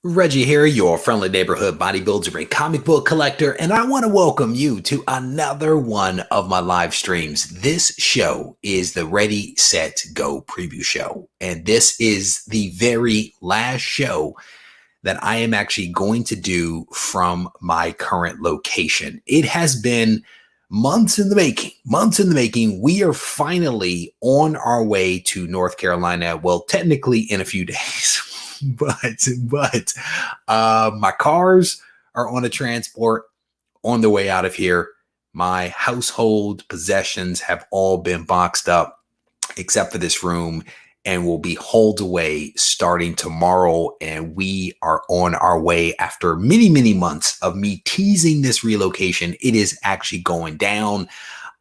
Reggie here, your friendly neighborhood bodybuilder and comic book collector, and I want to welcome you to another one of my live streams. This show is the Ready, Set, Go preview show, and this is the very last show that I am actually going to do from my current location. It has been months in the making, months in the making. We are finally on our way to North Carolina. Well, technically in a few days. But my cars are on a transport on the way out of here. My household possessions have all been boxed up except for this room and will be hauled away starting tomorrow. And we are on our way after many, many months of me teasing this relocation. It is actually going down.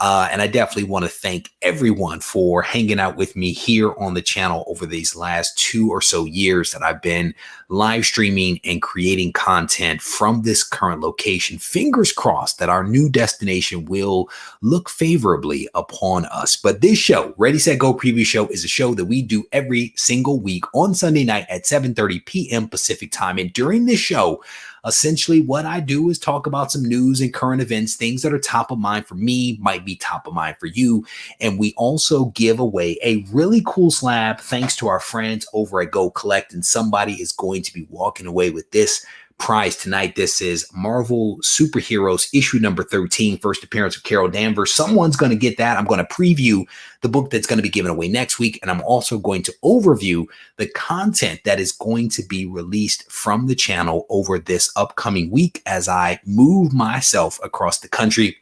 And I definitely want to thank everyone for hanging out with me here on the channel over these last 2 or so years that I've been live streaming and creating content from this current location. Fingers crossed that our new destination will look favorably upon us. But this show, Ready, Set, Go preview show, is a show that we do every single week on Sunday night at 7:30 p.m. Pacific time. And during this show, essentially, what I do is talk about some news and current events, things that are top of mind for me, might be top of mind for you. And we also give away a really cool slab thanks to our friends over at Go Collect. And somebody is going to be walking away with this prize tonight. This is Marvel Superheroes issue number 13, first appearance of Carol Danvers. Someone's going to get that. I'm going to preview the book that's going to be given away next week. And I'm also going to overview the content that is going to be released from the channel over this upcoming week as I move myself across the country.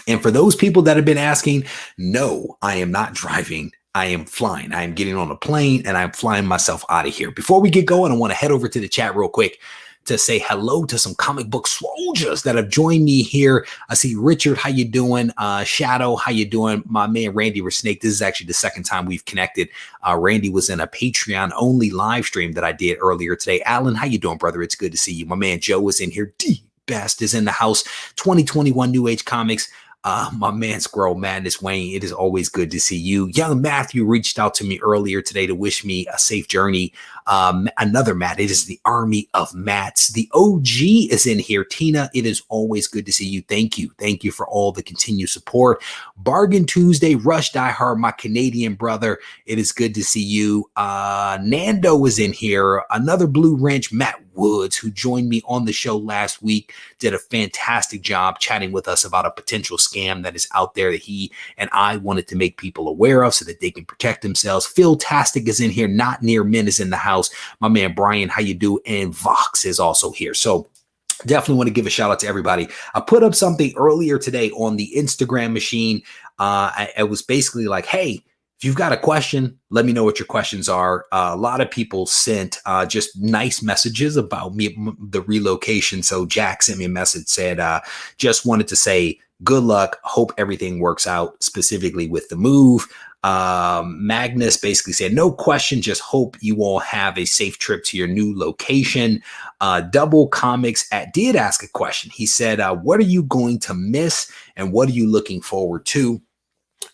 And for those people that have been asking, no, I am not driving. I am flying. I am getting on a plane and I'm flying myself out of here. Before we get going, I want to head over to the chat real quick to say hello to some comic book soldiers that have joined me here. I see Richard, how you doing? Shadow, how you doing? My man Randy Resnake. This is actually the second time we've connected. Randy was in a Patreon only live stream that I did earlier today. Alan, how you doing, brother? It's good to see you. My man Joe is in here. D Best is in the house. 2021 New Age Comics. My man Squirrel Madness Wayne, it is always good to see you. Young Matthew reached out to me earlier today to wish me a safe journey. Another Matt, it is the army of Matts. The OG is in here. Tina, it is always good to see you. Thank you. Thank you for all the continued support. Bargain Tuesday, Rush Die Hard, my Canadian brother. It is good to see you. Nando is in here. Another Blue Wrench, Matt Woods, who joined me on the show last week, did a fantastic job chatting with us about a potential scam that is out there that he and I wanted to make people aware of so that they can protect themselves. Phil Tastic is in here. Not Near Men is in the house. My man Brian, how you do? And Vox is also here. So definitely want to give a shout out to everybody. I put up something earlier today on the Instagram machine. I was basically like, hey, if you've got a question, let me know what your questions are. A lot of people sent just nice messages about me, the relocation. So Jack sent me a message, said, just wanted to say good luck. Hope everything works out, specifically with the move. Magnus basically said, no question, just hope you all have a safe trip to your new location. Double Comics did ask a question. He said, what are you going to miss and what are you looking forward to?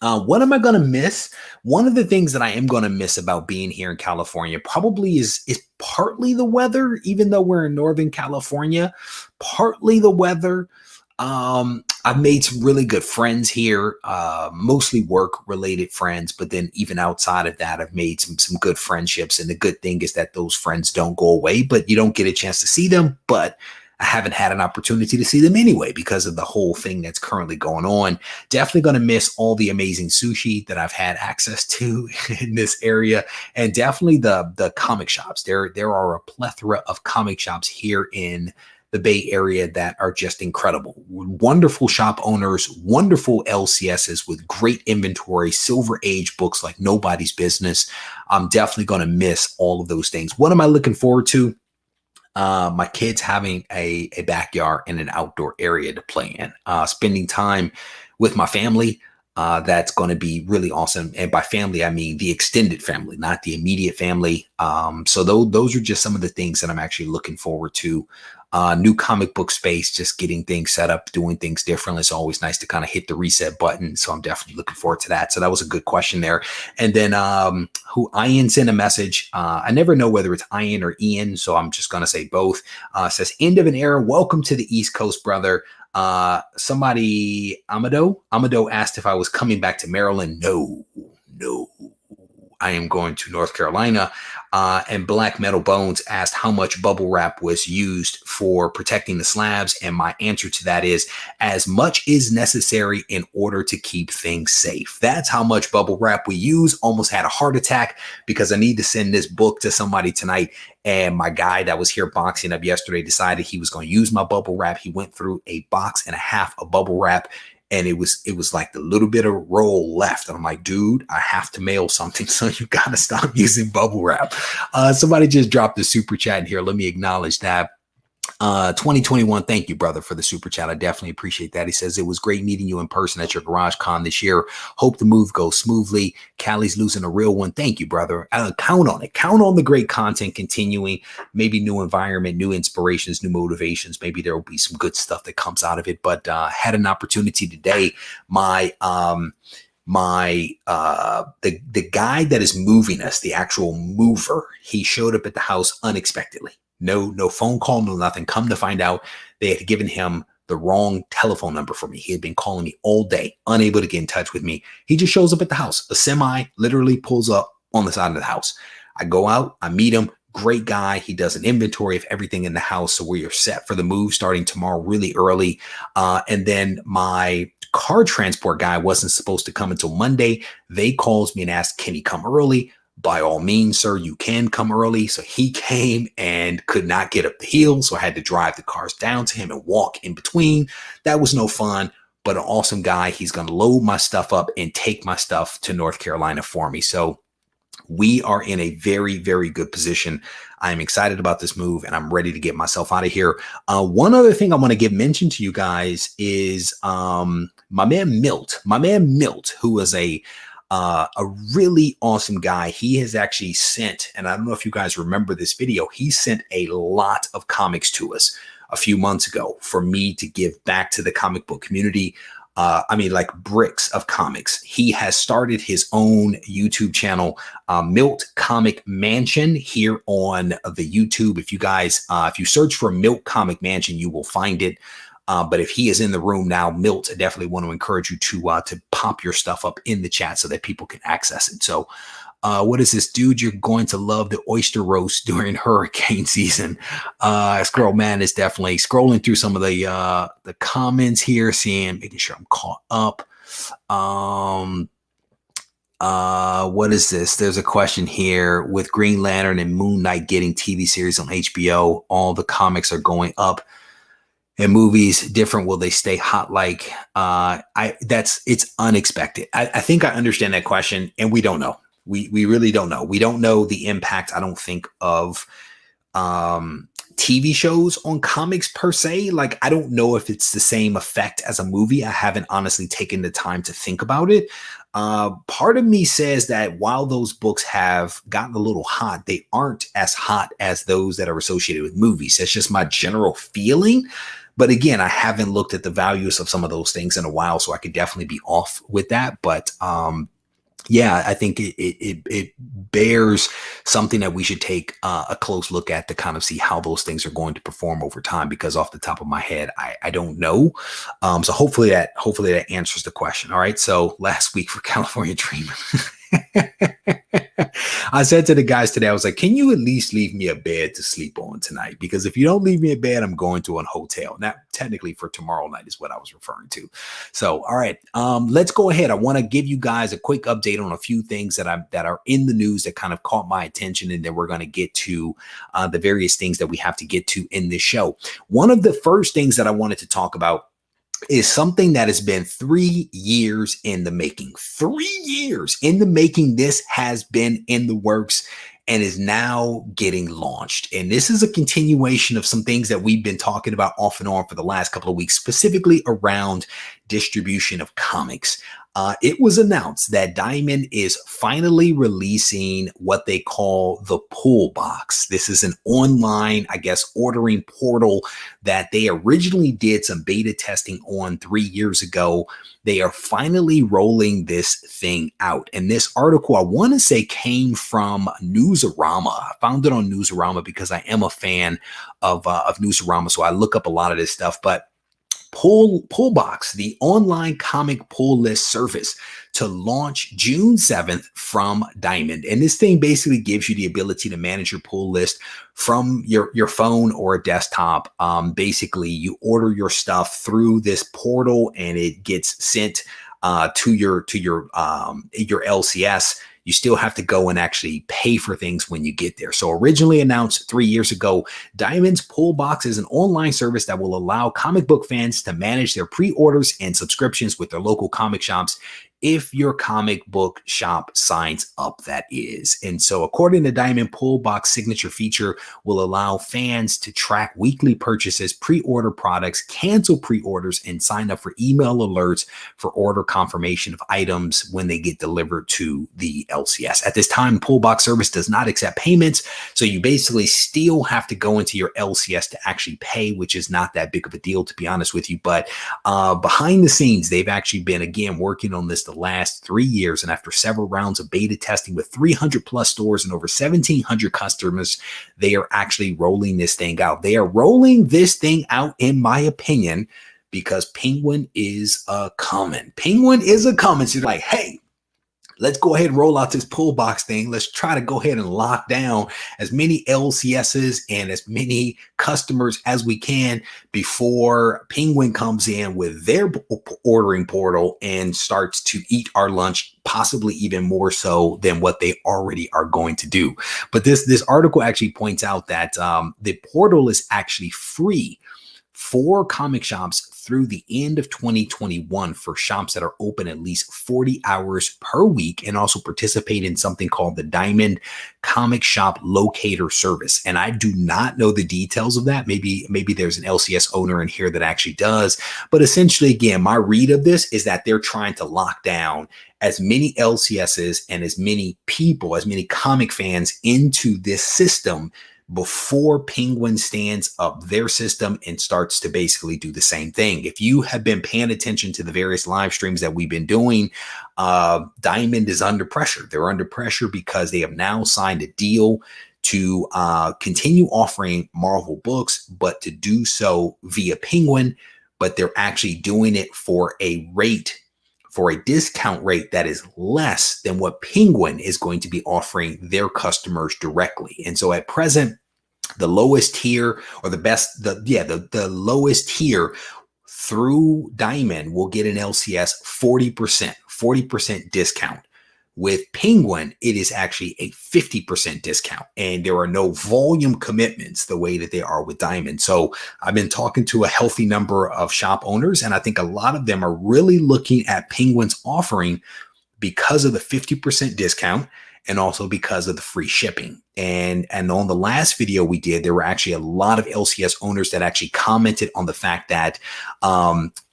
What am I going to miss? One of the things that I am going to miss about being here in California probably is partly the weather, even though we're in Northern California, partly the weather. I've made some really good friends here, mostly work related friends, but then even outside of that, I've made some good friendships. And the good thing is that those friends don't go away, but you don't get a chance to see them. But I haven't had an opportunity to see them anyway because of the whole thing that's currently going on. Definitely going to miss all the amazing sushi that I've had access to in this area, and definitely the comic shops. There are a plethora of comic shops here in the Bay Area that are just incredible. Wonderful shop owners, wonderful LCSs with great inventory, Silver Age books like nobody's business. I'm definitely going to miss all of those things. What am I looking forward to? My kids having a backyard and an outdoor area to play in, spending time with my family. That's going to be really awesome. And by family, I mean the extended family, not the immediate family. So those are just some of the things that I'm actually looking forward to. New comic book space, just getting things set up, doing things differently. It's always nice to kind of hit the reset button. So I'm definitely looking forward to that. So that was a good question there. And then who Ian sent a message. I never know whether it's Ian or Ian, so I'm just going to say both. Says, end of an era. Welcome to the East Coast, brother. Somebody, Amado asked if I was coming back to Maryland. No. I am going to North Carolina. And Black Metal Bones asked how much bubble wrap was used for protecting the slabs. And my answer to that is as much is necessary in order to keep things safe. That's how much bubble wrap we use. Almost had a heart attack because I need to send this book to somebody tonight. And my guy that was here boxing up yesterday decided he was going to use my bubble wrap. He went through a box and a half of bubble wrap. And it was like the little bit of roll left. And I'm like, dude, I have to mail something. So you got to stop using bubble wrap. Somebody just dropped a super chat in here. Let me acknowledge that. 2021. Thank you, brother, for the super chat. I definitely appreciate that. He says, it was great meeting you in person at your garage con this year. Hope the move goes smoothly. Callie's losing a real one. Thank you, brother. Count on it. Count on the great content continuing. Maybe new environment, new inspirations, new motivations. Maybe there will be some good stuff that comes out of it. But had an opportunity today. The guy that is moving us, the actual mover, he showed up at the house unexpectedly. No phone call, no nothing. Come to find out, they had given him the wrong telephone number for me. He had been calling me all day, unable to get in touch with me. He just shows up at the house. A semi literally pulls up on the side of the house. I go out, I meet him. Great guy. He does an inventory of everything in the house. So we are set for the move starting tomorrow really early. And then my car transport guy wasn't supposed to come until Monday. They calls me and asked, can he come early? By all means, sir, you can come early. So he came and could not get up the hill. So I had to drive the cars down to him and walk in between. That was no fun, but an awesome guy. He's going to load my stuff up and take my stuff to North Carolina for me. So we are in a very, very good position. I'm excited about this move and I'm ready to get myself out of here. One other thing I want to give mention to you guys is my man Milt, who is a really awesome guy. He has actually sent, and I don't know if you guys remember this video, he sent a lot of comics to us a few months ago for me to give back to the comic book community. Like bricks of comics. He has started his own YouTube channel, Milt Comic Mansion, here on the YouTube. If you guys, if you search for Milt Comic Mansion, you will find it. But if he is in the room now, Milt, I definitely want to encourage you to pop your stuff up in the chat so that people can access it. So what is this, dude? You're going to love the oyster roast during hurricane season. Squirrel Man is definitely scrolling through some of the comments here, making sure I'm caught up. What is this? There's a question here. With Green Lantern and Moon Knight getting TV series on HBO, all the comics are going up. And movies different, will they stay hot? Like it's unexpected. I think I understand that question, and we don't know. We really don't know. We don't know the impact, I don't think, of TV shows on comics per se. Like, I don't know if it's the same effect as a movie. I haven't honestly taken the time to think about it. Part of me says that while those books have gotten a little hot, they aren't as hot as those that are associated with movies. That's just my general feeling. But again, I haven't looked at the values of some of those things in a while, so I could definitely be off with that. But yeah, I think it bears something that we should take a close look at to kind of see how those things are going to perform over time, because off the top of my head, I don't know. So hopefully that answers the question. All right. So last week for California Dreamer. I said to the guys today, I was like, can you at least leave me a bed to sleep on tonight? Because if you don't leave me a bed, I'm going to a hotel. Now, technically for tomorrow night is what I was referring to. So, all right, let's go ahead. I want to give you guys a quick update on a few things that are in the news that kind of caught my attention. And then we're going to get to the various things that we have to get to in this show. One of the first things that I wanted to talk about is something that has been 3 years in the making. 3 years in the making. This has been in the works and is now getting launched. And this is a continuation of some things that we've been talking about off and on for the last couple of weeks, specifically around distribution of comics. it was announced that Diamond is finally releasing what they call the Pull Box. This is an online, I guess, ordering portal that they originally did some beta testing on 3 years ago. They are finally rolling this thing out. And this article, I want to say, came from Newsarama. I found it on Newsarama because I am a fan of Newsarama, so I look up a lot of this stuff. But Pullbox, the online comic pull list service, to launch June 7th from Diamond. And this thing basically gives you the ability to manage your pull list from your phone or a desktop. Basically, you order your stuff through this portal and it gets sent to your LCS. You still have to go and actually pay for things when you get there. So originally announced 3 years ago, Diamond's Pull Box is an online service that will allow comic book fans to manage their pre-orders and subscriptions with their local comic shops, if your comic book shop signs up, that is. And so according to Diamond, Pull Box signature feature will allow fans to track weekly purchases, pre-order products, cancel pre-orders, and sign up for email alerts for order confirmation of items when they get delivered to the LCS. At this time, Pull Box service does not accept payments, so you basically still have to go into your LCS to actually pay, which is not that big of a deal, to be honest with you. But behind the scenes, they've actually been, again, working on this the last 3 years, and after several rounds of beta testing with 300 plus stores and over 1,700 customers, they are actually rolling this thing out. They are rolling this thing out, in my opinion, because Penguin is a coming. Penguin is a coming. So they're like, hey, let's go ahead and roll out this Pull Box thing. Let's try to go ahead and lock down as many LCSs and as many customers as we can before Penguin comes in with their ordering portal and starts to eat our lunch, possibly even more so than what they already are going to do. But this article actually points out that the portal is actually free for comic shops through the end of 2021 for shops that are open at least 40 hours per week and also participate in something called the Diamond Comic Shop Locator Service. And I do not know the details of that. Maybe there's an LCS owner in here that actually does. But essentially, again, my read of this is that they're trying to lock down as many LCSs and as many people, as many comic fans into this system before Penguin stands up their system and starts to basically do the same thing. If you have been paying attention to the various live streams that we've been doing, Diamond is under pressure. They're under pressure because they have now signed a deal to continue offering Marvel books, but to do so via Penguin, but they're actually doing it for a discount rate that is less than what Penguin is going to be offering their customers directly. And so at present, the lowest tier, or the lowest tier through Diamond will get an LCS 40% discount. With Penguin, it is actually a 50% discount, and there are no volume commitments the way that they are with Diamond. So I've been talking to a healthy number of shop owners, and I think a lot of them are really looking at Penguin's offering because of the 50% discount and also because of the free shipping. And on the last video we did, there were actually a lot of LCS owners that actually commented on the fact that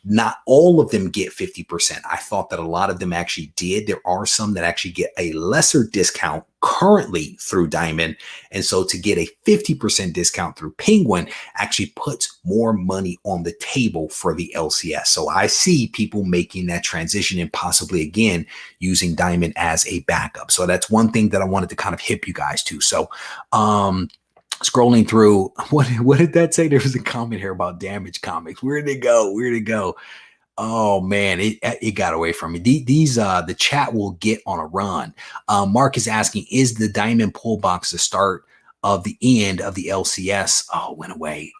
not all of them get 50%. I thought that a lot of them actually did. There are some that actually get a lesser discount currently through Diamond. And so to get a 50% discount through Penguin actually puts more money on the table for the LCS. So I see people making that transition and possibly, again, using Diamond as a backup. So that's one thing that I wanted to kind of hip you guys to. So scrolling through, what did that say? There was a comment here about Damage Comics. Where'd it go? Oh man, it got away from me. The chat will get on a run. Mark is asking, is the Diamond Pull Box the start of the end of the LCS? Oh, it went away.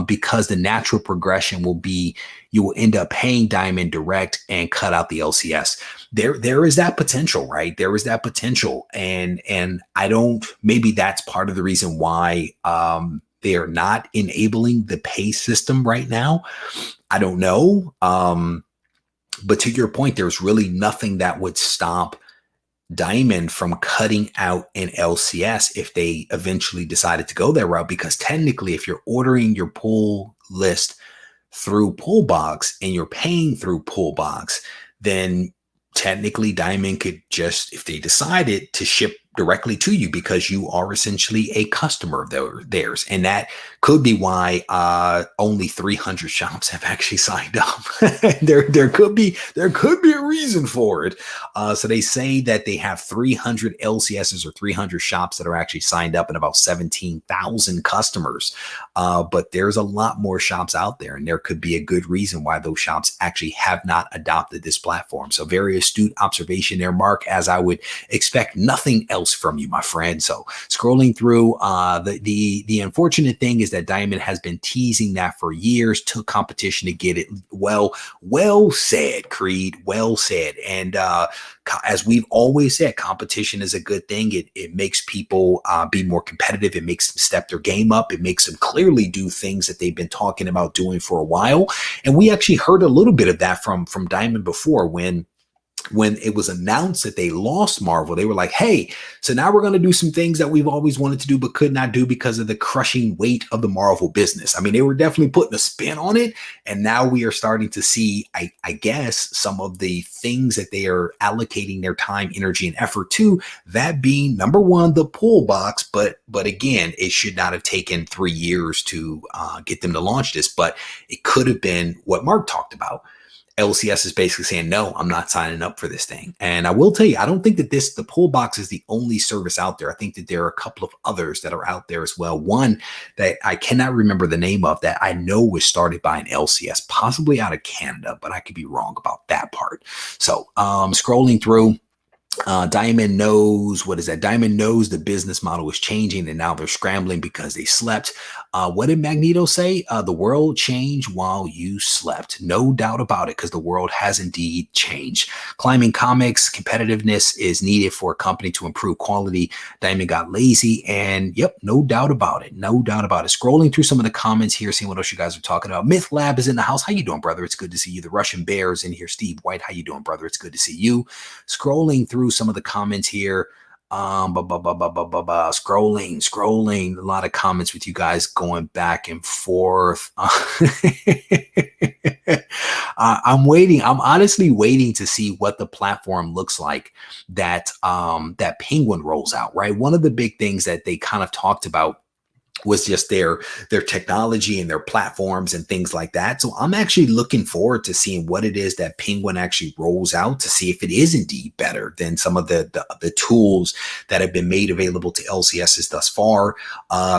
Because the natural progression will be you will end up paying Diamond direct and cut out the LCS. There is that potential, right? There is that potential, and I don't. Maybe that's part of the reason why they are not enabling the pay system right now. I don't know. But to your point, there's really nothing that would stop Diamond from cutting out an LCS if they eventually decided to go that route, because technically if you're ordering your pull list through Pull Box and you're paying through Pull Box, then technically Diamond could just, if they decided, to ship directly to you because you are essentially a customer of theirs. And that could be why only 300 shops have actually signed up. there could be a reason for it. So they say that they have 300 LCSs or 300 shops that are actually signed up and about 17,000 customers. But there's a lot more shops out there, and there could be a good reason why those shops actually have not adopted this platform. So very astute observation there, Mark, as I would expect nothing else from you, my friend. So scrolling through, the unfortunate thing is that Diamond has been teasing that for years, took competition to get it. Well said, Creed, well said. And as we've always said, competition is a good thing. It makes people be more competitive. It makes them step their game up. It makes them clearly do things that they've been talking about doing for a while. And we actually heard a little bit of that from Diamond before when it was announced that they lost Marvel. They were like, hey, so now we're going to do some things that we've always wanted to do but could not do because of the crushing weight of the Marvel business. I mean, they were definitely putting a spin on it. And now we are starting to see, I guess, some of the things that they are allocating their time, energy, and effort to, that being, number one, the pull box. But again, it should not have taken 3 years to get them to launch this, but it could have been what Mark talked about. LCS is basically saying, no, I'm not signing up for this thing. And I will tell you, I don't think that the pull box is the only service out there. I think that there are a couple of others that are out there as well. One that I cannot remember the name of that I know was started by an LCS, possibly out of Canada, but I could be wrong about that part. So scrolling through, Diamond knows, what is that? Diamond knows the business model is changing and now they're scrambling because they slept. What did Magneto say? The world changed while you slept. No doubt about it, because the world has indeed changed. Climbing Comics, competitiveness is needed for a company to improve quality. Diamond got lazy, and yep, no doubt about it. No doubt about it. Scrolling through some of the comments here, seeing what else you guys are talking about. Myth Lab is in the house. How you doing, brother? It's good to see you. The Russian Bear is in here. Steve White, how you doing, brother? It's good to see you. Scrolling through some of the comments here. Scrolling, a lot of comments with you guys going back and forth. I'm honestly waiting to see what the platform looks like that Penguin rolls out, right? One of the big things that they kind of talked about was just their technology and their platforms and things like that. So I'm actually looking forward to seeing what it is that Penguin actually rolls out, to see if it is indeed better than some of the tools that have been made available to LCSs thus far.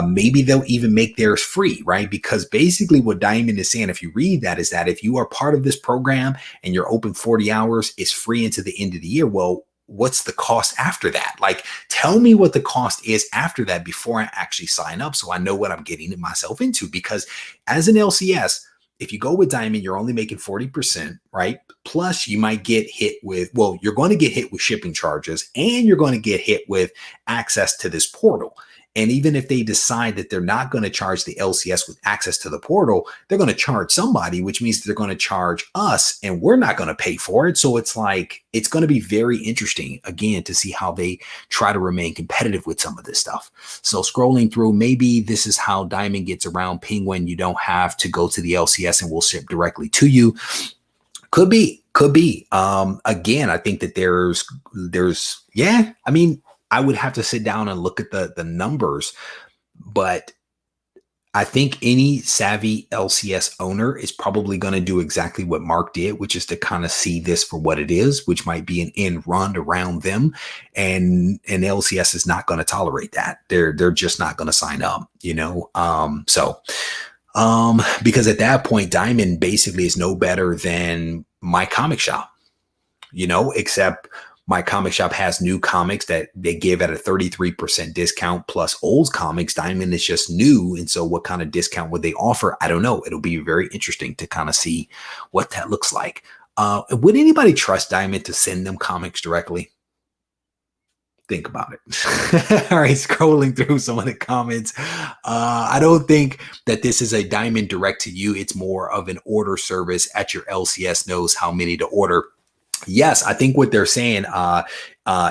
Maybe they'll even make theirs free, right? Because basically what Diamond is saying, if you read that, is that if you are part of this program and you're open 40 hours, it's free into the end of the year. Well, what's the cost after that? Like, tell me what the cost is after that before I actually sign up, so I know what I'm getting myself into. Because as an LCS, if you go with Diamond, you're only making 40%, right? Plus you might get hit with, well, you're going to get hit with shipping charges, and you're going to get hit with access to this portal. And even if they decide that they're not going to charge the LCS with access to the portal, they're going to charge somebody, which means they're going to charge us, and we're not going to pay for it. So it's like, it's going to be very interesting, again, to see how they try to remain competitive with some of this stuff. So scrolling through, maybe this is how Diamond gets around Penguin. You don't have to go to the LCS and we'll ship directly to you. Could be. Again, I think that there's, yeah, I mean, I would have to sit down and look at the numbers, but I think any savvy LCS owner is probably going to do exactly what Mark did, which is to kind of see this for what it is, which might be an end run around them. And LCS is not going to tolerate that. They're just not going to sign up, you know? Because at that point, Diamond basically is no better than my comic shop, you know, except my comic shop has new comics that they give at a 33% discount plus old comics. Diamond is just new. And so what kind of discount would they offer? I don't know. It'll be very interesting to kind of see what that looks like. Would anybody trust Diamond to send them comics directly? Think about it. All right, scrolling through some of the comments. I don't think that this is a Diamond direct to you. It's more of an order service at your LCS knows how many to order. Yes, I think what they're saying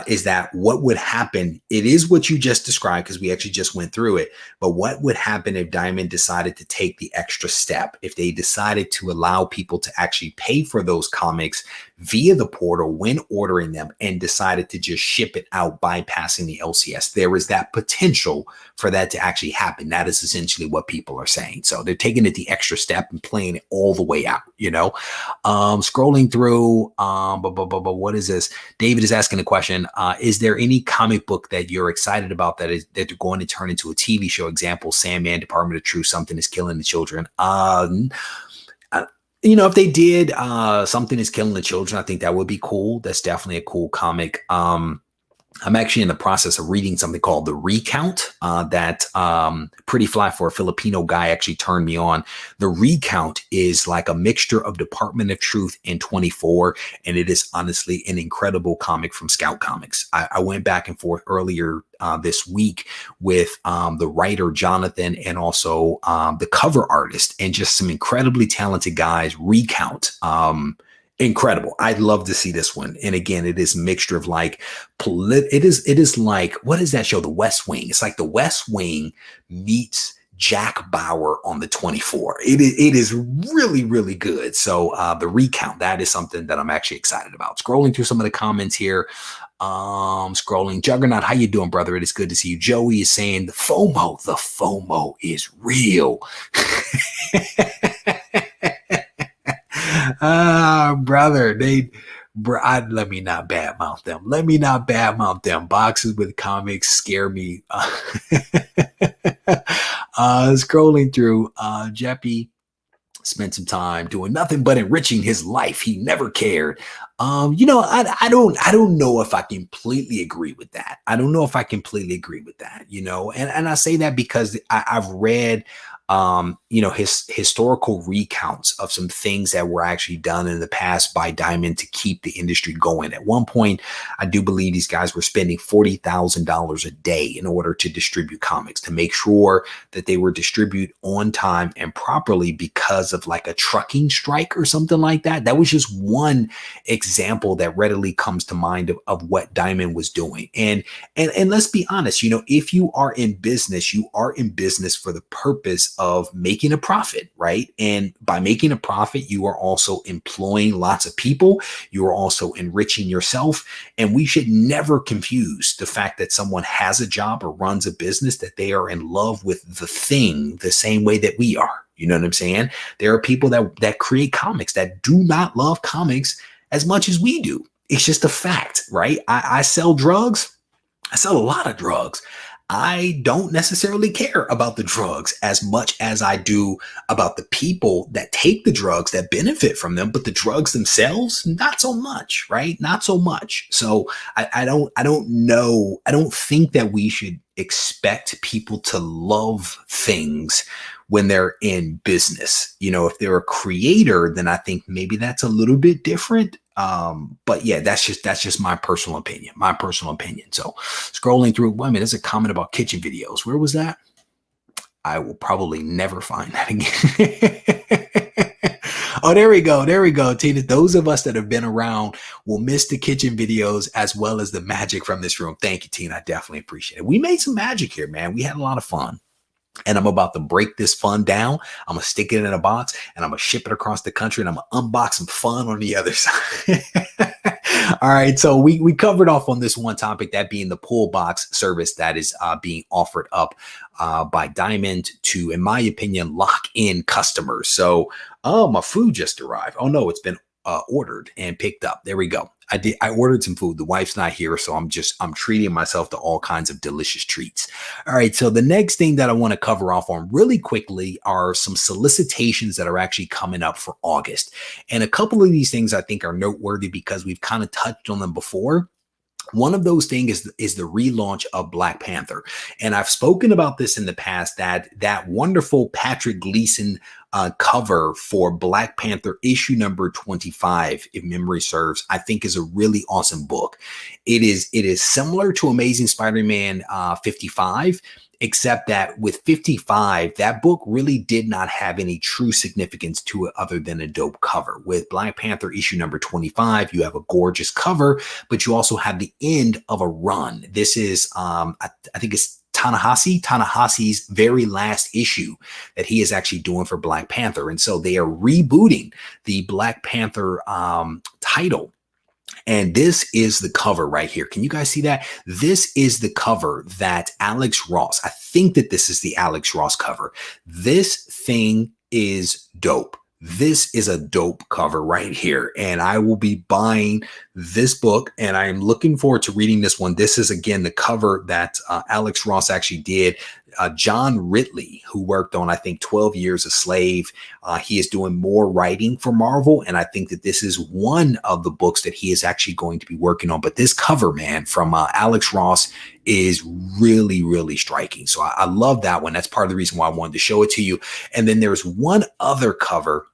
is that what would happen? It is what you just described because we actually just went through it. But what would happen if Diamond decided to take the extra step? If they decided to allow people to actually pay for those comics via the portal when ordering them and decided to just ship it out bypassing the LCS? There is that potential for that to actually happen. That is essentially what people are saying. So they're taking it the extra step and playing it all the way out, you know. Scrolling through, but what is this? David is asking a question. Is there any comic book that you're excited about that they're going to turn into a TV show? Example, Sandman, Department of Truth, Something is Killing the Children. You know, if they did Something is Killing the Children, I think that would be cool. That's definitely a cool comic. I'm actually in the process of reading something called The Recount that Pretty Fly for a Filipino guy actually turned me on. The Recount is like a mixture of Department of Truth and 24, and it is honestly an incredible comic from Scout Comics. I went back and forth earlier this week with the writer Jonathan and also the cover artist, and just some incredibly talented guys. Recount. Incredible. I'd love to see this one. And again, it is a mixture of like it is like, what is that show? The West Wing. It's like the West Wing meets Jack Bauer on the 24. It is really, really good. So The Recount, that is something that I'm actually excited about. Scrolling through some of the comments here. Scrolling. Juggernaut, how you doing, brother? It is good to see you. Joey is saying the FOMO is real. Brother, let me not badmouth them. Let me not badmouth them. Boxes with comics scare me. Scrolling through, Jeppy spent some time doing nothing but enriching his life. He never cared. You know, I don't know if I completely agree with that. I don't know if I completely agree with that, you know, and I say that because I've read you know, historical recounts of some things that were actually done in the past by Diamond to keep the industry going. At one point, I do believe these guys were spending $40,000 a day in order to distribute comics, to make sure that they were distributed on time and properly because of like a trucking strike or something like that. That was just one example that readily comes to mind of what Diamond was doing. And let's be honest, you know, if you are in business, you are in business for the purpose of making a profit, right? And by making a profit, you are also employing lots of people. You are also enriching yourself. And we should never confuse the fact that someone has a job or runs a business, that they are in love with the thing the same way that we are. You know what I'm saying? There are people that create comics that do not love comics as much as we do. It's just a fact, right? I sell drugs. I sell a lot of drugs. I don't necessarily care about the drugs as much as I do about the people that take the drugs, that benefit from them, but the drugs themselves, not so much, right? Not so much. So I don't know. I don't think that we should expect people to love things when they're in business. You know, if they're a creator, then I think maybe that's a little bit different. But yeah, that's just my personal opinion, So scrolling through, wait a minute, there's a comment about kitchen videos. Where was that? I will probably never find that again. Oh, there we go, Tina. Those of us that have been around will miss the kitchen videos as well as the magic from this room. Thank you, Tina. I definitely appreciate it. We made some magic here, man. We had a lot of fun. And I'm about to break this fun down. I'm going to stick it in a box and I'm going to ship it across the country, and I'm going to unbox some fun on the other side. All right. So we covered off on this one topic, that being the pull box service that is being offered up by Diamond to, in my opinion, lock in customers. So, oh, my food just arrived. Oh, no, it's been ordered and picked up. There we go. I ordered some food. The wife's not here, so I'm treating myself to all kinds of delicious treats. All right. So the next thing that I want to cover off on really quickly are some solicitations that are actually coming up for August. And a couple of these things I think are noteworthy because we've kind of touched on them before. One of those things is the relaunch of Black Panther. And I've spoken about this in the past, that wonderful Patrick Gleason cover for Black Panther issue number 25, if memory serves, I think is a really awesome book. It is similar to Amazing Spider-Man 55. except that with 55, that book really did not have any true significance to it other than a dope cover. With Black Panther issue number 25, you have a gorgeous cover, but you also have the end of a run. This is, I think it's Ta-Nehisi's very last issue that he is actually doing for Black Panther. And so they are rebooting the Black Panther title. And this is the cover right here. Can you guys see that? This is the cover that Alex Ross, I think that this is the Alex Ross cover. This thing is dope. This is a dope cover right here. And I will be buying this book, and I am looking forward to reading this one. This is, again, the cover that Alex Ross actually did. John Ridley, who worked on, I think, 12 Years a Slave. He is doing more writing for Marvel, and I think that this is one of the books that he is actually going to be working on. But this cover, man, from Alex Ross is really, really striking. So I love that one. That's part of the reason why I wanted to show it to you. And then there's one other cover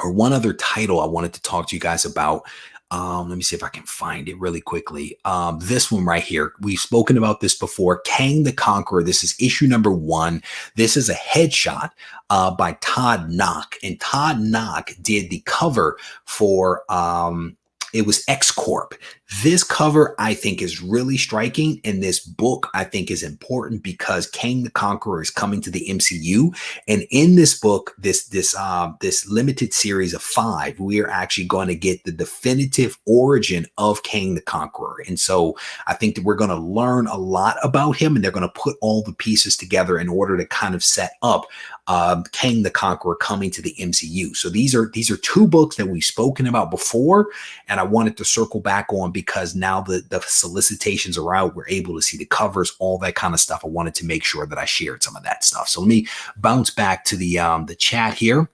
or one other title I wanted to talk to you guys about. Let me see if I can find it really quickly. This one right here. We've spoken about this before. Kang the Conqueror. This is issue number 1. This is a headshot by Todd Knock. And Todd Knock did the cover for it was X-Corp. This cover, I think, is really striking, and this book, I think, is important because Kang the Conqueror is coming to the MCU, and in this book, this limited series of 5, we are actually going to get the definitive origin of Kang the Conqueror, and so I think that we're going to learn a lot about him, and they're going to put all the pieces together in order to kind of set up Kang the Conqueror coming to the MCU. So these are 2 books that we've spoken about before, and I wanted to circle back on because now the solicitations are out. We're able to see the covers, all that kind of stuff. I wanted to make sure that I shared some of that stuff. So let me bounce back to the chat here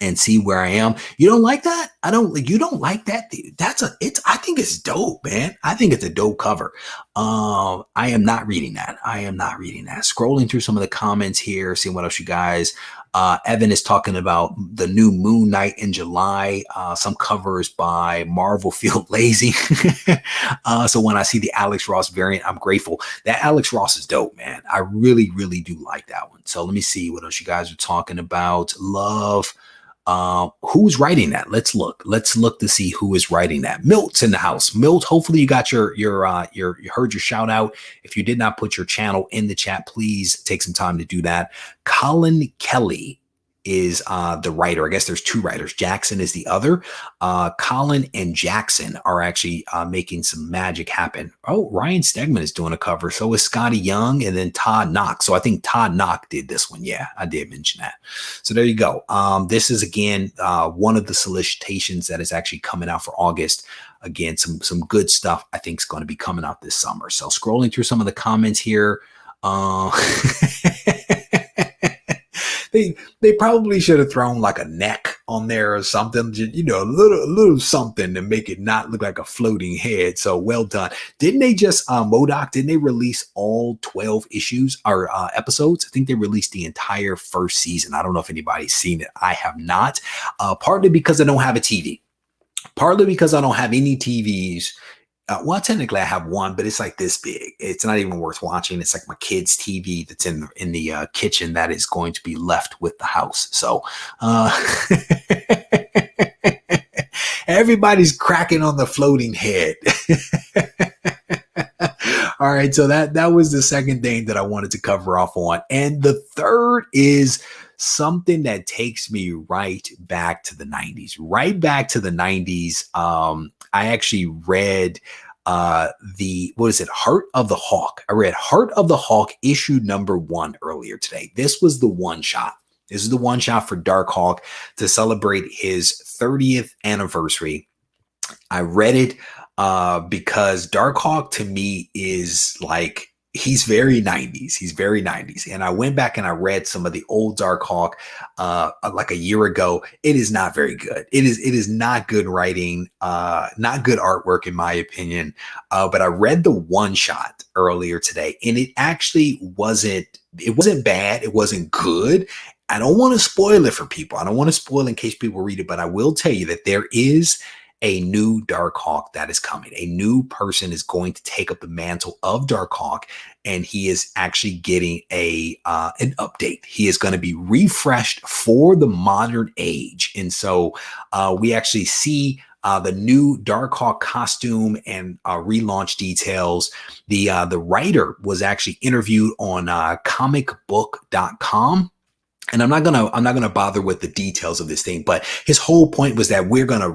and see where I am. You don't like that? You don't like that? I think it's dope, man. I think it's a dope cover. I am not reading that. Scrolling through some of the comments here, seeing what else you guys. Evan is talking about the new Moon Knight in July. Some covers by Marvel feel lazy. So when I see the Alex Ross variant, I'm grateful. That Alex Ross is dope, man. I really, really do like that one. So let me see what else you guys are talking about. Love. Who's writing that? Let's look to see who is writing that. Milt's in the house. Milt, hopefully you got you heard your shout out. If you did not put your channel in the chat, please take some time to do that. Colin Kelly is the writer. I guess there's 2 writers. Jackson is the other. Colin and Jackson are actually making some magic happen. Oh, Ryan Stegman is doing a cover. So is Scotty Young, and then Todd Knock. So I think Todd Knock did this one. Yeah, I did mention that. So there you go. This is, again, one of the solicitations that is actually coming out for August. Again, some good stuff I think is going to be coming out this summer. So scrolling through some of the comments here. They probably should have thrown like a neck on there or something, you know, a little something to make it not look like a floating head. So well done. Didn't they just MODOK? Didn't they release all 12 issues or episodes? I think they released the entire first season. I don't know if anybody's seen it. I have not. Partly because I don't have a TV. Partly because I don't have any TVs. Well, technically I have one, but it's like this big. It's not even worth watching. It's like my kid's TV that's in the kitchen that is going to be left with the house. So everybody's cracking on the floating head. All right, so that was the second thing that I wanted to cover off on. And the third is something that takes me right back to the 90s. Right back to the 90s. I actually read Heart of the Hawk. I read Heart of the Hawk issue number 1 earlier today. This was the one shot. This is the one shot for Darkhawk to celebrate his 30th anniversary. I read it because Darkhawk to me is like, he's very 90s. He's very 90s. And I went back and I read some of the old Darkhawk like a year ago. It is not very good. It is not good writing, not good artwork in my opinion. But I read the one shot earlier today, and it actually wasn't bad. It wasn't good. I don't want to spoil it for people. I don't want to spoil in case people read it, but I will tell you that there is a new Darkhawk that is coming. A new person is going to take up the mantle of Darkhawk, and he is actually getting an update. He is going to be refreshed for the modern age. And so we actually see the new Darkhawk costume and relaunch details. The writer was actually interviewed on comicbook.com. And I'm not gonna bother with the details of this thing, but his whole point was that we're gonna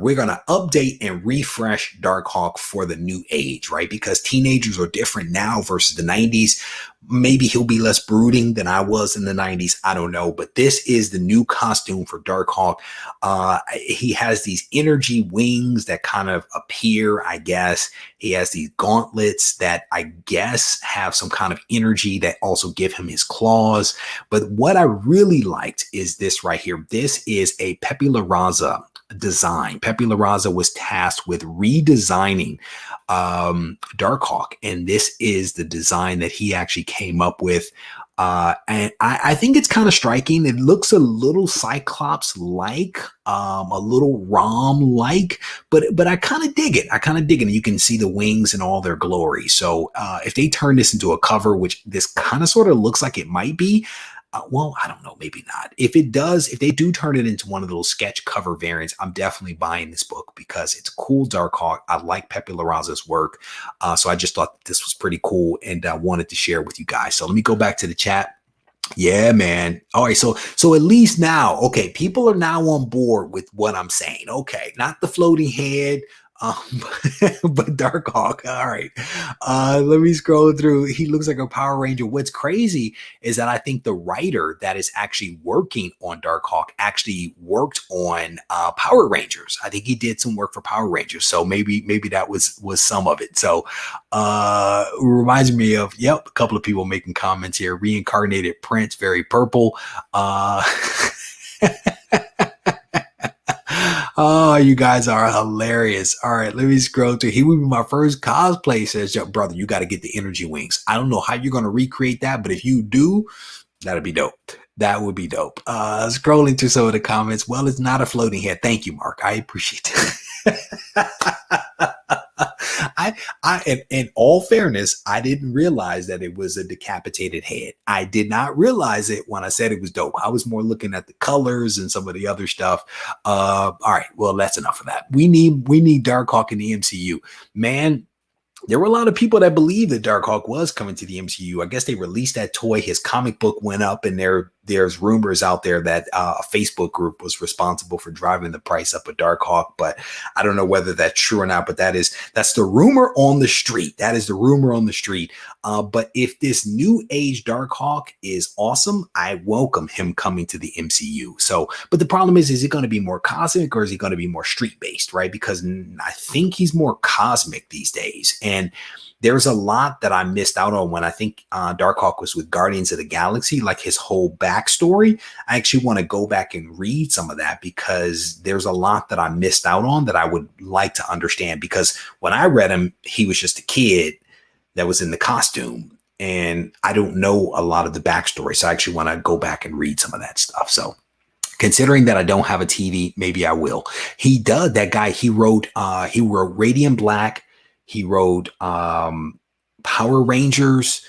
update and refresh Darkhawk for the new age, right? Because teenagers are different now versus the 90s. Maybe he'll be less brooding than I was in the 90s. I don't know, but this is the new costume for Darkhawk. He has these energy wings that kind of appear, I guess. He has these gauntlets that I guess have some kind of energy that also give him his claws. But what I really liked is this right here. This is a Pepe Larraza design. Pepe Larraza was tasked with redesigning Darkhawk, and this is the design that he actually came up with. And I think it's kind of striking. It looks a little Cyclops-like, a little Rom-like, but I kind of dig it. I kind of dig it. You can see the wings in all their glory. So if they turn this into a cover, which this kind of sort of looks like it might be, well, I don't know, maybe not. If it does, if they do turn it into one of those sketch cover variants, I'm definitely buying this book because it's a cool Darkhawk. I like Pepe Larraza's work. So I just thought this was pretty cool and I wanted to share with you guys. So let me go back to the chat. Yeah, man. All right. So at least now, okay, people are now on board with what I'm saying. Okay. Not the floating head. But Darkhawk. All right. Let me scroll through. He looks like a Power Ranger. What's crazy is that I think the writer that is actually working on Darkhawk actually worked on Power Rangers. I think he did some work for Power Rangers. So maybe that was some of it. So it reminds me of, a couple of people making comments here. Reincarnated Prince, very purple. Oh, you guys are hilarious. All right, let me scroll through. He would be my first cosplay, says, yo, brother, you got to get the energy wings. I don't know how you're going to recreate that, but if you do, that'd be dope. That would be dope. Scrolling through some of the comments. Well, it's not a floating head. Thank you, Mark. I appreciate that. In all fairness, I didn't realize that it was a decapitated head. I did not realize it when I said it was dope. I was more looking at the colors and some of the other stuff. All right, well, that's enough of that. We need Darkhawk in the MCU, man. There were a lot of people that believed that Darkhawk was coming to the MCU. I guess they released that toy. His comic book went up, and there's rumors out there that a Facebook group was responsible for driving the price up of Darkhawk. But I don't know whether that's true or not. But that's the rumor on the street. That is the rumor on the street. But if this new age Darkhawk is awesome, I welcome him coming to the MCU. So, but the problem is it going to be more cosmic or is he going to be more street based, right? Because I think he's more cosmic these days. And there's a lot that I missed out on when I think Darkhawk was with Guardians of the Galaxy, like his whole backstory. I actually want to go back and read some of that because there's a lot that I missed out on that I would like to understand. Because when I read him, he was just a kid that was in the costume. And I don't know a lot of the backstory. So I actually want to go back and read some of that stuff. So considering that I don't have a TV, maybe I will. That guy, he wrote Radiant Black. He wrote Power Rangers.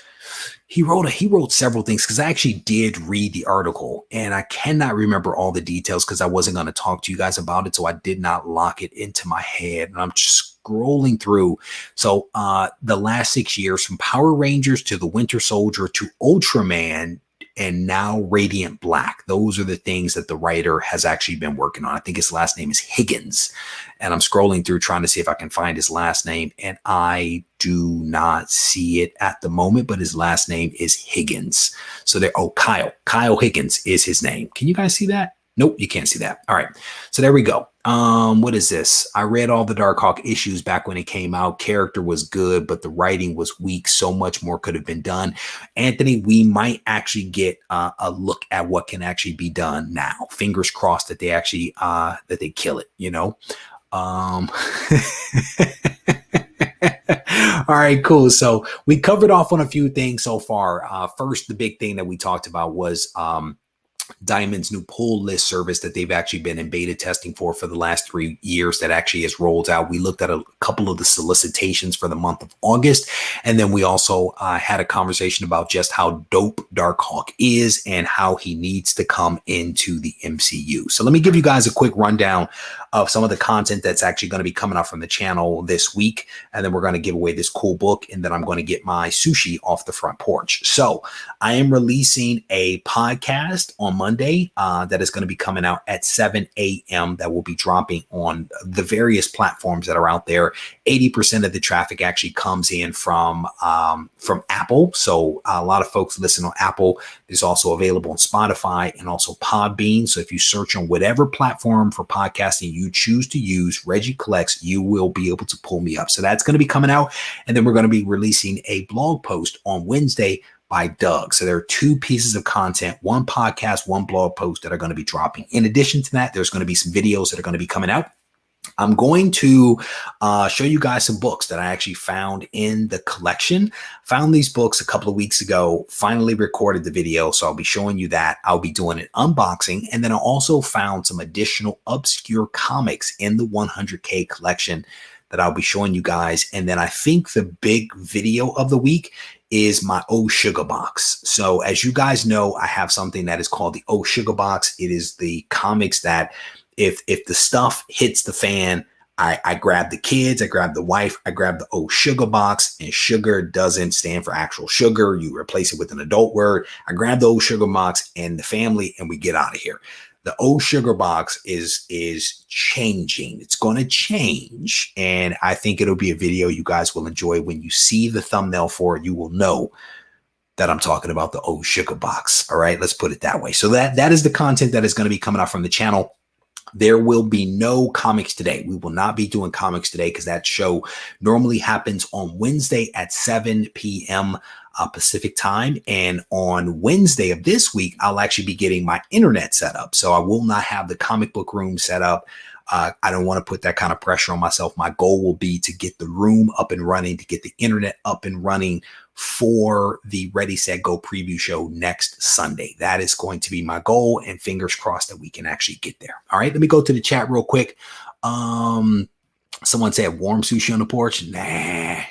He wrote several things because I actually did read the article and I cannot remember all the details because I wasn't going to talk to you guys about it. So I did not lock it into my head. And I'm just scrolling through. So the last 6 years, from Power Rangers to the Winter Soldier to Ultraman, and now Radiant Black. Those are the things that the writer has actually been working on. I think his last name is Higgins. And I'm scrolling through trying to see if I can find his last name. And I do not see it at the moment, but his last name is Higgins. So Kyle. Kyle Higgins is his name. Can you guys see that? Nope, you can't see that. All right. So there we go. What is this? I read all the Darkhawk issues back when it came out. Character was good, but the writing was weak. So much more could have been done. Anthony, we might actually get a look at what can actually be done now. Fingers crossed that they actually that they kill it, you know? All right, cool. So we covered off on a few things so far. First, the big thing that we talked about was Diamond's new pull list service that they've actually been in beta testing for the last 3 years that actually has rolled out. We looked at a couple of the solicitations for the month of August. And then we also had a conversation about just how dope Darkhawk is and how he needs to come into the MCU. So let me give you guys a quick rundown of some of the content that's actually going to be coming out from the channel this week. And then we're going to give away this cool book. And then I'm going to get my sushi off the front porch. So I am releasing a podcast on Monday that is going to be coming out at 7 a.m. that will be dropping on the various platforms that are out there. 80% of the traffic actually comes in from Apple. So a lot of folks listen on Apple. It's also available on Spotify and also Podbean. So if you search on whatever platform for podcasting you choose to use, Regie Collects, you will be able to pull me up. So that's going to be coming out. And then we're going to be releasing a blog post on Wednesday by Doug. So there are 2 pieces of content, 1 podcast, 1 blog post that are going to be dropping. In addition to that, there's going to be some videos that are going to be coming out. I'm going to show you guys some books that I actually found in the collection. Found these books a couple of weeks ago, finally recorded the video. So I'll be showing you that. I'll be doing an unboxing. And then I also found some additional obscure comics in the 100K collection that I'll be showing you guys. And then I think the big video of the week is my Oh Sugar box. So as you guys know, I have something that is called the Oh Sugar box. It is the comics that if the stuff hits the fan, I grab the kids, I grab the wife, I grab the Oh Sugar box, and sugar doesn't stand for actual sugar. You replace it with an adult word. I grab the Oh Sugar box and the family, and we get out of here. The Oh Sugar box is changing. It's going to change. And I think it'll be a video you guys will enjoy. When you see the thumbnail for it, you will know that I'm talking about the Oh Sugar box. All right, let's put it that way. So that is the content that is going to be coming out from the channel. There will be no comics today. We will not be doing comics today because that show normally happens on Wednesday at 7 p.m. Pacific time. And on Wednesday of this week, I'll actually be getting my internet set up. So I will not have the comic book room set up. I don't want to put that kind of pressure on myself. My goal will be to get the room up and running, to get the internet up and running for the Ready, Set, Go preview show next Sunday. That is going to be my goal, and fingers crossed that we can actually get there. All right, let me go to the chat real quick. Someone said warm sushi on the porch. Nah.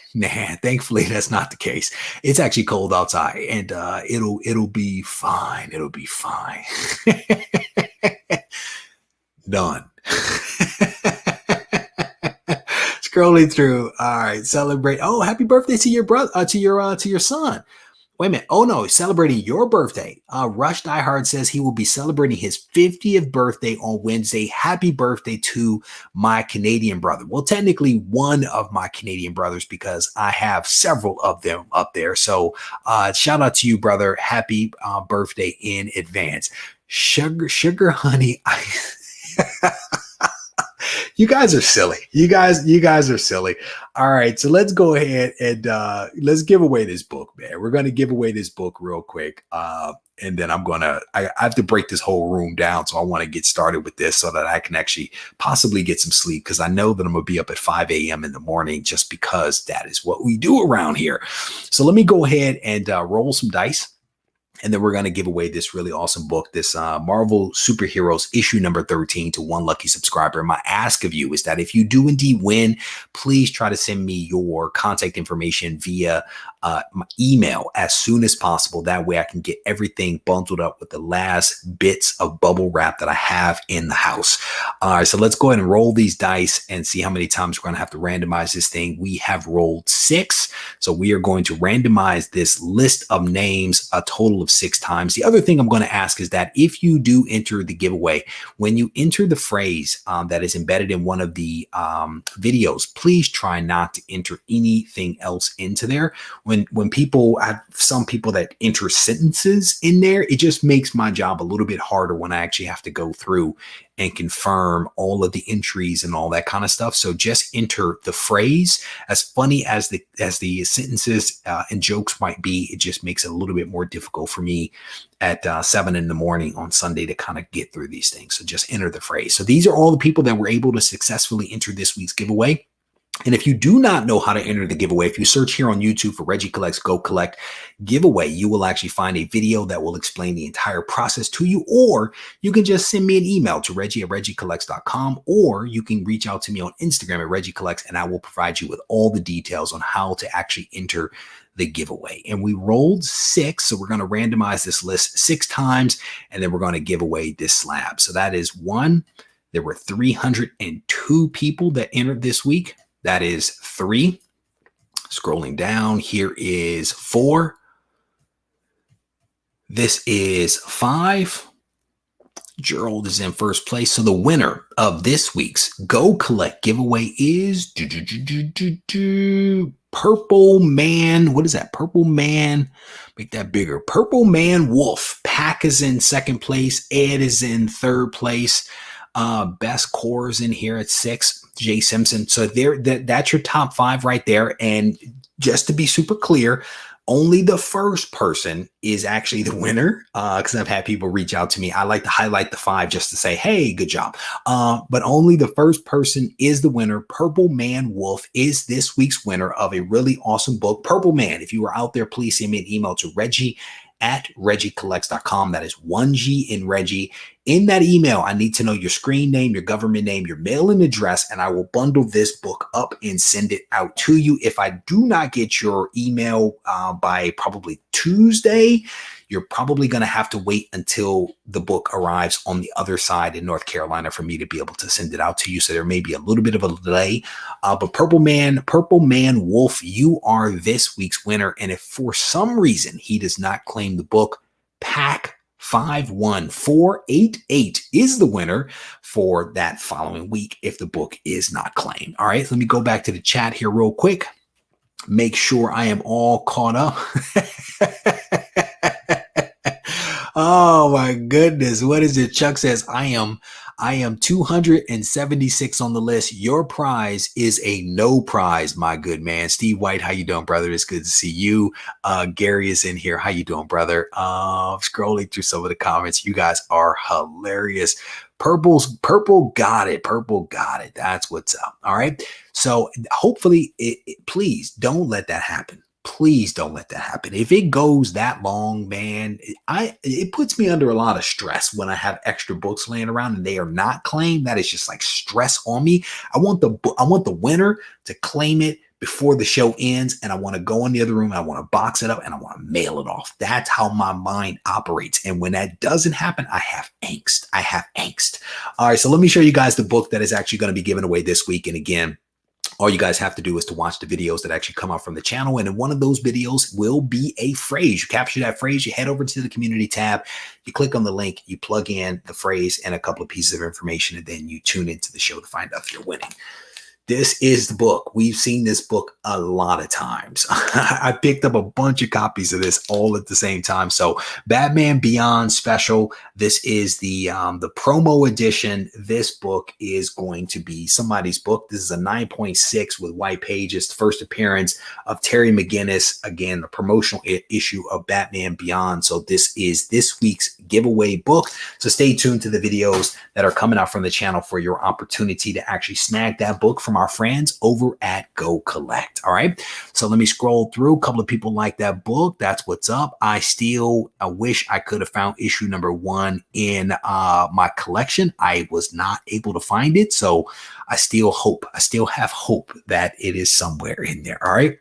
Thankfully, that's not the case. It's actually cold outside, and it'll be fine. It'll be fine. Done. Scrolling through. All right, celebrate. Oh, happy birthday to your brother, to your son. Wait a minute. Oh no, celebrating your birthday. Rush Diehard says he will be celebrating his 50th birthday on Wednesday. Happy birthday to my Canadian brother. Well, technically one of my Canadian brothers, because I have several of them up there. So shout out to you, brother. Happy birthday in advance. Sugar honey. You guys are silly. You guys are silly. All right, so let's go ahead and let's give away this book, man. We're going to give away this book real quick. And then I have to break this whole room down. So I want to get started with this so that I can actually possibly get some sleep, because I know that I'm going to be up at 5 a.m. in the morning just because that is what we do around here. So let me go ahead and roll some dice. And then we're going to give away this really awesome book, this Marvel Superheroes issue number 13 to one lucky subscriber. My ask of you is that if you do indeed win, please try to send me your contact information via my email as soon as possible. That way I can get everything bundled up with the last bits of bubble wrap that I have in the house. All right, so let's go ahead and roll these dice and see how many times we're going to have to randomize this thing. We have rolled 6. So we are going to randomize this list of names a total of 6 times. The other thing I'm going to ask is that if you do enter the giveaway, when you enter the phrase that is embedded in one of the videos, please try not to enter anything else into there. When people, I have some people that enter sentences in there, it just makes my job a little bit harder when I actually have to go through and confirm all of the entries and all that kind of stuff. So just enter the phrase. As funny as the sentences and jokes might be, it just makes it a little bit more difficult for me at 7 in the morning on Sunday to kind of get through these things. So just enter the phrase. So these are all the people that were able to successfully enter this week's giveaway. And if you do not know how to enter the giveaway, if you search here on YouTube for Regie Collects Go Collect giveaway, you will actually find a video that will explain the entire process to you, or you can just send me an email to Regie@RegieCollects.com, or you can reach out to me on Instagram at Regie Collects, and I will provide you with all the details on how to actually enter the giveaway. And we rolled 6, so we're going to randomize this list 6 times, and then we're going to give away this slab. So that is 1. There were 302 people that entered this week. That is 3. Scrolling down, here is 4. This is 5. Gerald is in first place. So the winner of this week's Go Collect giveaway is Purple Man. What is that? Purple Man. Make that bigger. Purple Man Wolf. Pack is in second place. Ed is in third place. Best Core is in here at 6. Jay Simpson. So that's your top 5 right there. And just to be super clear, only the first person is actually the winner, because I've had people reach out to me. I like to highlight the 5 just to say, hey, good job. But only the first person is the winner. Purple Man Wolf is this week's winner of a really awesome book. Purple Man, if you are out there, please send me an email to Regie@RegieCollects.com. That is 1G in Regie. In that email, I need to know your screen name, your government name, your mailing address, and I will bundle this book up and send it out to you. If I do not get your email by probably Tuesday, you're probably going to have to wait until the book arrives on the other side in North Carolina for me to be able to send it out to you. So there may be a little bit of a delay. But Purple Man Wolf, you are this week's winner. And if for some reason he does not claim the book, Pack 51488 is the winner for that following week if the book is not claimed. All right, let me go back to the chat here real quick. Make sure I am all caught up. Oh my goodness. What is it? Chuck says, I am 276 on the list. Your prize is a no prize, my good man. Steve White, how you doing, brother? It's good to see you. Gary is in here. How you doing, brother? Scrolling through some of the comments. You guys are hilarious. Purple got it. Purple got it. That's what's up. All right. So hopefully, please don't let that happen. Please don't let that happen. If it goes that long, man, it puts me under a lot of stress when I have extra books laying around and they are not claimed. That is just like stress on me. I want the winner to claim it before the show ends, and I want to go in the other room and I want to box it up and I want to mail it off. That's how my mind operates. And when that doesn't happen, I have angst. All right, so let me show you guys the book that is actually going to be given away this week. And again, all you guys have to do is to watch the videos that actually come out from the channel. And in one of those videos will be a phrase. You capture that phrase, you head over to the community tab, you click on the link, you plug in the phrase and a couple of pieces of information, and then you tune into the show to find out if you're winning. This is the book. We've seen this book a lot of times. I picked up a bunch of copies of this all at the same time. So Batman Beyond Special. This is the promo edition. This book is going to be somebody's book. This is a 9.6 with white pages. First appearance of Terry McGinnis. Again, the promotional issue of Batman Beyond. So this is this week's giveaway book. So stay tuned to the videos that are coming out from the channel for your opportunity to actually snag that book from our friends over at Go Collect. All right. So let me scroll through. A couple of people like that book. That's what's up. I wish I could have found issue number 1 in my collection. I was not able to find it. So I still have hope that it is somewhere in there. All right.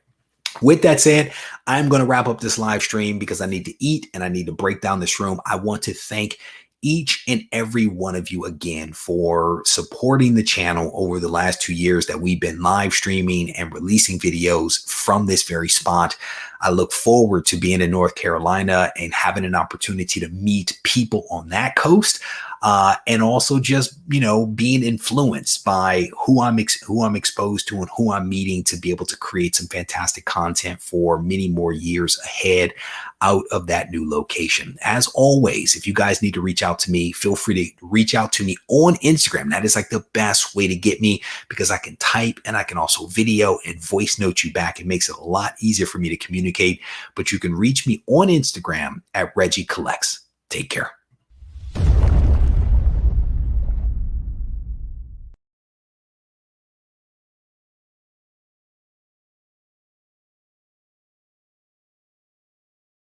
With that said, I'm going to wrap up this live stream because I need to eat and I need to break down this room. I want to thank each and every one of you again for supporting the channel over the last 2 years that we've been live streaming and releasing videos from this very spot. I look forward to being in North Carolina and having an opportunity to meet people on that coast. And also just, being influenced by who I'm exposed to and who I'm meeting to be able to create some fantastic content for many more years ahead out of that new location. As always, if you guys need to reach out to me, feel free to reach out to me on Instagram. That is like the best way to get me because I can type and I can also video and voice note you back. It makes it a lot easier for me to communicate, but you can reach me on Instagram at Regie Collects. Take care.